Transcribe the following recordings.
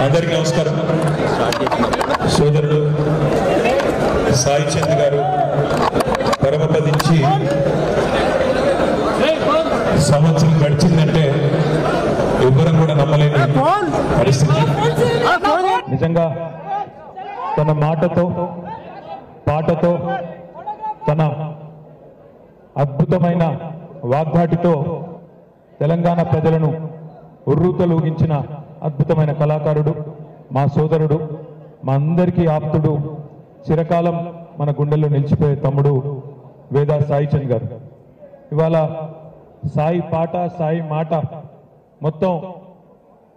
అందరికీ నమస్కారం. సోదరుడు సాయి చంద్ గారు పరమపదించి సంవత్సరం గడిచిందంటే ఎవ్వరం కూడా నమ్మలేని పరిస్థితి. నిజంగా తన మాటతో పాటతో తన అద్భుతమైన వాగ్దాటితో తెలంగాణ ప్రజలను ఉర్రూతలూగించిన అద్భుతమైన కళాకారుడు, మా సోదరుడు, మా అందరికీ ఆప్తుడు, చిరకాలం మన గుండెల్లో నిలిచిపోయే తమ్ముడు వేదా సాయి చంద్ గారు. ఇవాళ సాయి పాట సాయి మాట మొత్తం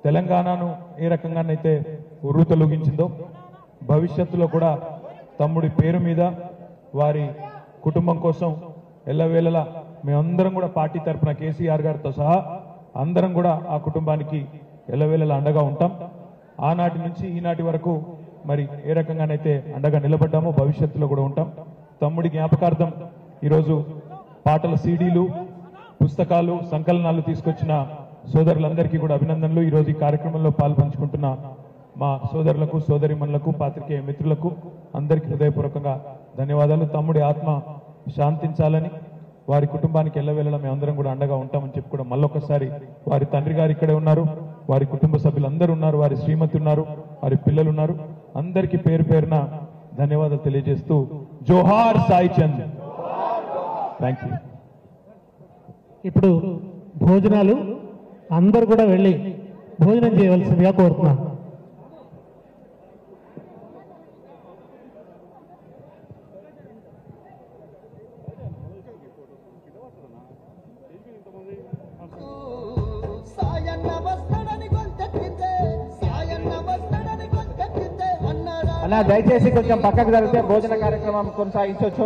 తెలంగాణను ఏ రకంగానైతే ఉర్రూతలూగించిందో భవిష్యత్తులో కూడా తమ్ముడి పేరు మీద వారి కుటుంబం కోసం ఎల్లవేళలా మేమందరం కూడా పార్టీ తరఫున కేసీఆర్ గారితో సహా అందరం కూడా ఆ కుటుంబానికి ఎల్లవేళలా అండగా ఉంటాం. ఆనాటి నుంచి ఈనాటి వరకు మరి ఏ రకంగానైతే అండగా నిలబడ్డామో భవిష్యత్తులో కూడా ఉంటాం. తమ్ముడి జ్ఞాపకార్థం ఈరోజు పాటల సీడీలు, పుస్తకాలు, సంకలనాలు తీసుకొచ్చిన సోదరులందరికీ కూడా అభినందనలు. ఈరోజు ఈ కార్యక్రమంలో పాల్పంచుకుంటున్న మా సోదరులకు, సోదరిమణులకు, పాత్రికేయ మిత్రులకు అందరికీ హృదయపూర్వకంగా ధన్యవాదాలు. తమ్ముడి ఆత్మ శాంతించాలని, వారి కుటుంబానికి ఎల్లవేళలా మేమందరం కూడా అండగా ఉంటామని చెప్పి కూడా మళ్ళొకసారి వారి తండ్రి గారు ఇక్కడే ఉన్నారు, వారి కుటుంబ సభ్యులందరూ ఉన్నారు, వారి శ్రీమతి ఉన్నారు, వారి పిల్లలు ఉన్నారు. అందరికీ పేరు పేరున ధన్యవాదాలు తెలియజేస్తూ జోహార్ సాయి చంద్. Thank you. ఇప్పుడు భోజనాలు అందరూ కూడా వెళ్ళి భోజనం చేయవలసిందిగా కోరుతున్నాను. అన్న దయచేసి కొంచెం పక్కకు జరిగితే భోజన కార్యక్రమం కొనసాగించవచ్చు.